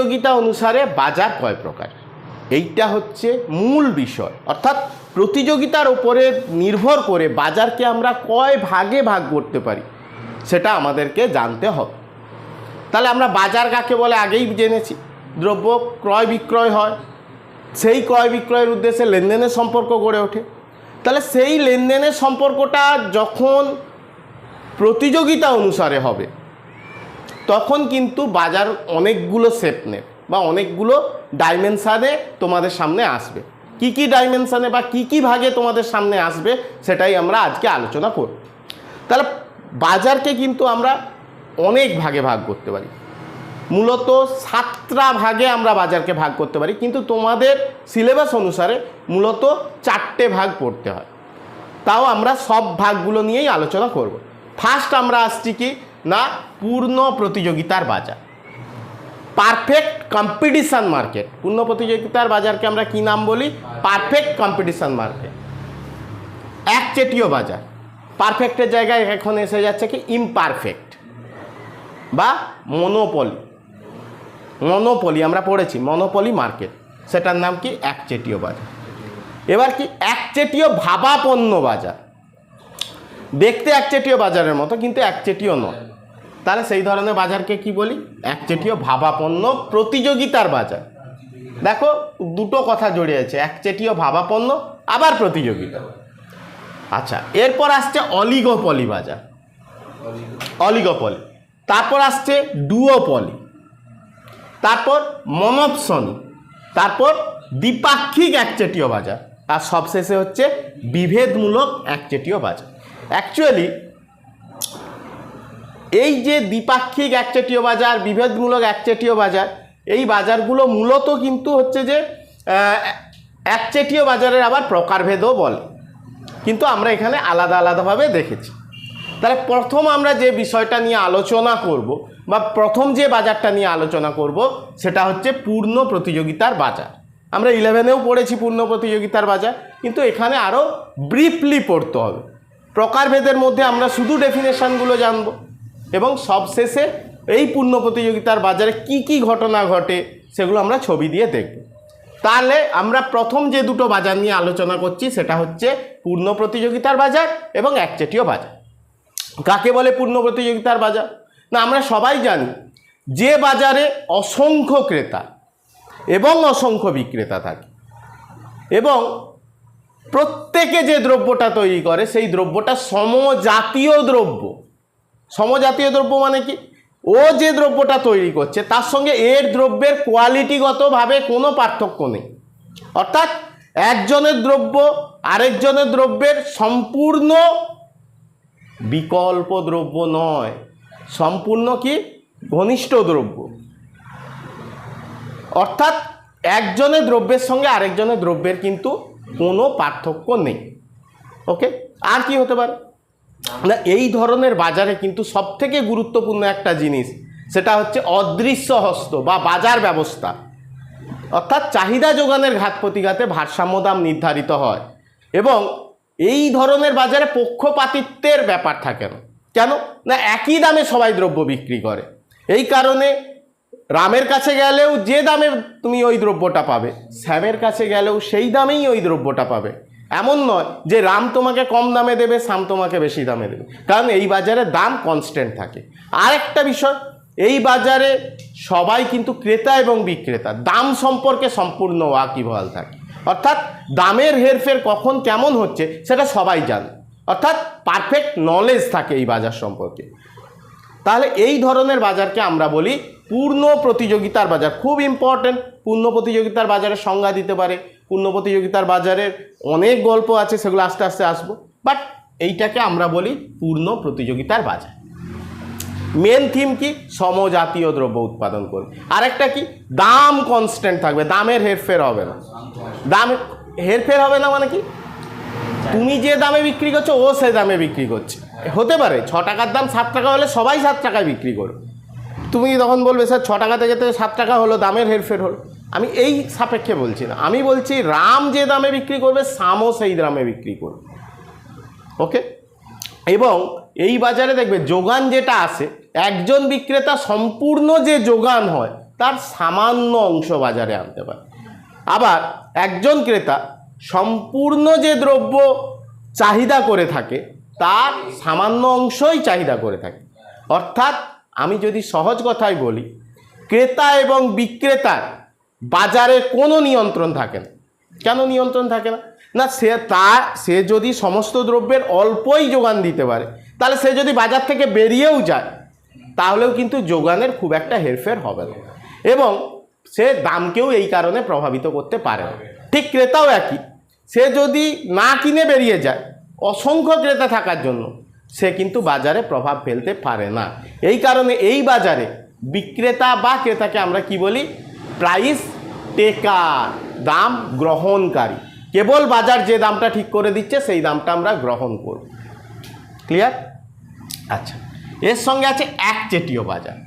প্রতিযোগিতা অনুসারে বাজার কয় প্রকার, এইটা হচ্ছে মূল বিষয়। অর্থাৎ প্রতিযোগিতার উপরে নির্ভর করে বাজারকে আমরা কয় ভাগে ভাগ করতে পারি সেটা আমাদেরকে জানতে হবে। তাহলে আমরা বাজার কাকে বলে আগেই জেনেছি, দ্রব্য ক্রয় বিক্রয় হয়, সেই ক্রয় বিক্রয়ের উদ্দেশ্যে লেনদেনের সম্পর্ক গড়ে ওঠে। তাহলে সেই লেনদেনের সম্পর্কটা যখন প্রতিযোগিতা অনুসারে হবে তখন কিন্তু বাজার অনেকগুলো শেপ নেবে বা অনেকগুলো ডাইমেনশানে তোমাদের সামনে আসবে। কি কি ডাইমেনশানে বা কি কি ভাগে তোমাদের সামনে আসবে সেটাই আমরা আজকে আলোচনা করব। তাহলে বাজারকে কিন্তু আমরা অনেক ভাগে ভাগ করতে পারি, মূলত 7টা ভাগে আমরা বাজারকে ভাগ করতে পারি, কিন্তু তোমাদের সিলেবাস অনুসারে মূলত 4টে ভাগ পড়তে হয়। তাও আমরা সব ভাগগুলো নিয়েই আলোচনা করব। ফার্স্ট আমরা আসছি কি না, পূর্ণ প্রতিযোগিতার বাজার, পারফেক্ট কম্পিটিশান মার্কেট। পূর্ণ প্রতিযোগিতার বাজারকে আমরা কি নাম বলি, পারফেক্ট কম্পিটিশান মার্কেট। একচেটিয়া বাজার, পারফেক্টের জায়গায় এখন এসে যাচ্ছে কি ইমপারফেক্ট বা মনোপলি। মনোপলি আমরা পড়েছি, মনোপলি মার্কেট, সেটার নাম কি একচেটিয়া বাজার। এবার কি একচেটিয়া ভাবাপন্ন বাজার, দেখতে একচেটিয়া বাজারের মতো কিন্তু একচেটিয়া নয়। তাহলে সেই ধরনের বাজারকে কি বলি, একচেটিয়া ভাবাপন্ন প্রতিযোগিতার বাজার। দেখো দুটো কথা জড়িয়ে আছে, একচেটিয়া ভাবাপন্ন আবার প্রতিযোগিতা। আচ্ছা, এরপর আসছে অলিগোপলি বাজার, অলিগোপলি। তারপর আসছে ডুওপলি, তারপর মনোপসনি, তারপর দ্বিপাক্ষিক একচেটিয়া বাজার, আর সবশেষে হচ্ছে বিভেদমূলক একচেটিয়া বাজার। অ্যাকচুয়ালি এই যে দ্বিপাক্ষিক একচেটিয়া বাজার, বিভেদমূলক একচেটিয়া বাজার, এই বাজারগুলো মূলত কিন্তু হচ্ছে যে একচেটিয়া বাজারের আবার প্রকারভেদও বলে, কিন্তু আমরা এখানে আলাদা আলাদাভাবে দেখেছি। তাহলে প্রথম আমরা যে বিষয়টা নিয়ে আলোচনা করব বা প্রথম যে বাজারটা নিয়ে আলোচনা করব সেটা হচ্ছে পূর্ণ প্রতিযোগিতার বাজার। আমরা 11এও পড়েছি পূর্ণ প্রতিযোগিতার বাজার, কিন্তু এখানে আরও ব্রিফলি পড়তে হবে। প্রকারভেদের মধ্যে আমরা শুধু ডেফিনেশনগুলো জানব এবং সবশেষে এই পূর্ণ প্রতিযোগিতার বাজারে কি কি ঘটনা ঘটে সেগুলো আমরা ছবি দিয়ে দেখব। তাহলে আমরা প্রথম যে দুটো বাজার নিয়ে আলোচনা করছি সেটা হচ্ছে পূর্ণ প্রতিযোগিতার বাজার এবং একচেটিয়া বাজার। কাকে বলে পূর্ণ প্রতিযোগিতার বাজার? না, আমরা সবাই জানি যে বাজারে অসংখ্য ক্রেতা এবং অসংখ্য বিক্রেতা থাকে এবং প্রত্যেকে যে দ্রব্যটা তৈরি করে সেই দ্রব্যটা সমজাতীয় দ্রব্য। সমজাতীয় দ্রব্য মানে কি, ও যে দ্রব্যটা তৈরি করছে তার সঙ্গে এর দ্রব্যের কোয়ালিটিগতভাবে কোনো পার্থক্য নেই। অর্থাৎ একজনের দ্রব্য আরেকজনের দ্রব্যের সম্পূর্ণ বিকল্প দ্রব্য নয়, সম্পূর্ণ কি ঘনিষ্ঠ দ্রব্য। অর্থাৎ একজনের দ্রব্যের সঙ্গে আরেকজনের দ্রব্যের কিন্তু কোনো পার্থক্য নেই। ওকে, আর কি হতে পারে না, এই ধরনের বাজারে কিন্তু সবথেকে গুরুত্বপূর্ণ একটা জিনিস সেটা হচ্ছে অদৃশ্য হস্ত বা বাজার ব্যবস্থা। অর্থাৎ চাহিদা যোগানের ঘাত প্রতিঘাতে ভারসাম্য দাম নির্ধারিত হয় এবং এই ধরনের বাজারে পক্ষপাতিত্বের ব্যাপার থাকে না। কেন না, একই দামে সবাই দ্রব্য বিক্রি করে। এই কারণে রামের কাছে গেলেও যে দামে তুমি ওই দ্রব্যটা পাবে, শ্যামের কাছে গেলেও সেই দামেই ওই দ্রব্যটা পাবে। এমন নয় যে রাম তোমাকে কম দামে দেবে, শ্যাম তোমাকে বেশি দামে দেবে, কারণ এই বাজারে দাম কনস্ট্যান্ট থাকে। আর একটা বিষয়, এই বাজারে সবাই কিন্তু ক্রেতা এবং বিক্রেতা দাম সম্পর্কে সম্পূর্ণ ওয়াকিবহাল থাকে। অর্থাৎ দামের হেরফের কখন কেমন হচ্ছে সেটা সবাই জানে, অর্থাৎ পারফেক্ট নলেজ থাকে এই বাজার সম্পর্কে। তাহলে এই ধরনের বাজারকে আমরা বলি পূর্ণ প্রতিযোগিতার বাজার। খুব ইম্পর্টেন্ট, পূর্ণ প্রতিযোগিতার বাজারের সংজ্ঞা দিতে পারে। পূর্ণ প্রতিযোগিতার বাজারের অনেক গল্প আছে, সেগুলো আস্তে আস্তে আসবো, বাট এইটাকে আমরা বলি পূর্ণ প্রতিযোগিতার বাজার। মেন থিম কি, সমজাতীয় দ্রব্য উৎপাদন করবে। আরেকটা কি, দাম কনস্ট্যান্ট থাকবে, দামের হেরফের হবে না। দাম হেরফের হবে না মানে কি, তুমি যে দামে বিক্রি করছো ও সে দামে বিক্রি করছে। হতে পারে 6 টাকার দাম 7 টাকা হলে সবাই 7 টাকায় বিক্রি করবে, তুমি তখন বলবে স্যার 6 টাকা থেকে 7 টাকা হলো, দামের হেরফের হলো। আমি এই সাপেক্ষে বলছি না, আমি বলছি রাম যে দামে বিক্রি করবে শ্যামও সেই দামে বিক্রি করবে। ওকে, এবং এই বাজারে দেখবে যোগান যেটা আসে, একজন বিক্রেতা সম্পূর্ণ যে যোগান হয় তার সামান্য অংশ বাজারে আনতে পারে। আবার একজন ক্রেতা সম্পূর্ণ যে দ্রব্য চাহিদা করে থাকে তার সামান্য অংশই চাহিদা করে থাকে। অর্থাৎ আমি যদি সহজ কথায় বলি, ক্রেতা এবং বিক্রেতার বাজারে কোনো নিয়ন্ত্রণ থাকে না। কেন নিয়ন্ত্রণ থাকে না? না, সে যদি সমস্ত দ্রব্যের অল্পই যোগান দিতে পারে, তাহলে সে যদি বাজার থেকে বেরিয়েও যায় তাহলেও কিন্তু যোগানের খুব একটা হেরফের হবে না, এবং সে দামকেও এই কারণে প্রভাবিত করতে পারে না। ঠিক ক্রেতাও একই, সে যদি না কিনে বেরিয়ে যায় অসংখ্য ক্রেতা থাকার জন্য, সে কিন্তু বাজারে প্রভাব ফেলতে পারে না। এই কারণে এই বাজারে বিক্রেতা বা ক্রেতাকে আমরা কি বলি? প্রাইস টেকার, দাম গ্রহণকারী। কেবল বাজার যে দামটা ঠিক করে দিচ্ছে সেই দামটা আমরা গ্রহণ করব। ক্লিয়ার? আচ্ছা, এর সঙ্গে আছে একচেটিয়া বাজার।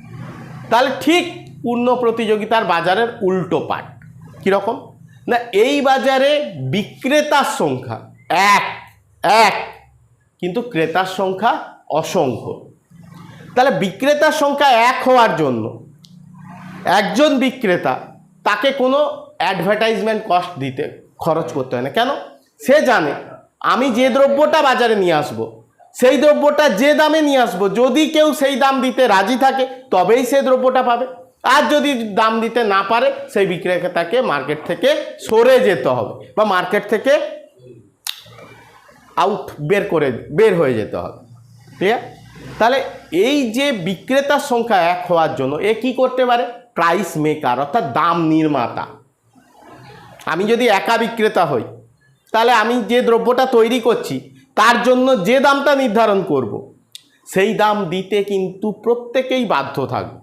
তাহলে ঠিক পূর্ণ প্রতিযোগিতার বাজারের উল্টো পাট। কীরকম না, এই বাজারে বিক্রেতার সংখ্যা এক, কিন্তু ক্রেতার সংখ্যা অসংখ্য। তাহলে বিক্রেতার সংখ্যা এক হওয়ার জন্য একজন বিক্রেতা, তাকে কোনো অ্যাডভার্টাইজমেন্ট কস্ট দিতে খরচ করতে হয় না। কেন? সে জানে আমি যে দ্রব্যটা বাজারে নিয়ে আসবো, সেই দ্রব্যটা যে দামে নিয়ে আসবো, যদি কেউ সেই দাম দিতে রাজি থাকে তবেই সে দ্রব্যটা পাবে। আর যদি দাম দিতে না পারে, সেই বিক্রেতাকে মার্কেট থেকে সরে যেতে হবে বা মার্কেট থেকে বের হয়ে যেতে হবে। ঠিক আছে? তাহলে এই যে বিক্রেতার সংখ্যা এক হওয়ার জন্য এ কি করতে পারে? প্রাইস মেকার, অর্থাৎ দাম নির্মাতা। আমি যদি একা বিক্রেতা হই, তাহলে আমি যে দ্রব্যটা তৈরি করছি তার জন্য যে দামটা নির্ধারণ করব, সেই দাম দিতে কিন্তু প্রত্যেকেই বাধ্য থাকবে।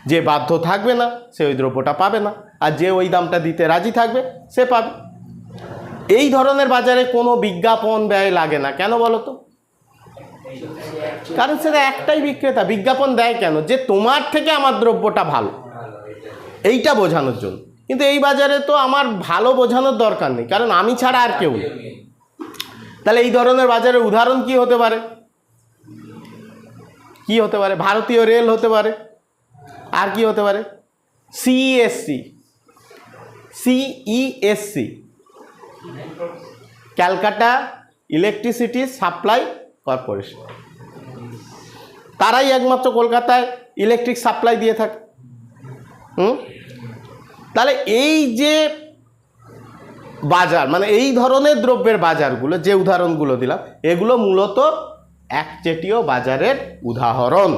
যে বাধ্য থাকবে না সে ওই দ্রব্যটা পাবে না, আর যে ওই দামটা দিতে রাজি থাকবে সে পাবে। এই ধরনের বাজারে কোনো বিজ্ঞাপন ব্যয় লাগে না। কেন বলো তো? কারণ সেটা একটাই বিক্রেতা। বিজ্ঞাপন দেয় কেন? যে তোমার থেকে আমার দ্রব্যটা ভালো, এইটা বোঝানোর জন্য। কিন্তু এই বাজারে তো আমার ভালো বোঝানোর দরকার নেই, কারণ আমি ছাড়া আর কেউ নেই। তাহলে এই ধরনের বাজারের উদাহরণ কি হতে পারে? কি হতে পারে? ভারতীয় রেল হতে পারে। আর কি হতে পারে? CESC, Calcutta electricity supply corporation. তারাই একমাত্র কলকাতায় ইলেকট্রিক সাপ্লাই দিয়ে থাকে। তাহলে এই যে বাজার, মানে এই ধরনের দ্রব্যের বাজারগুলো, যে উদাহরণগুলো দিলাম, এগুলো মূলত একচেটিয়া বাজারের উদাহরণ।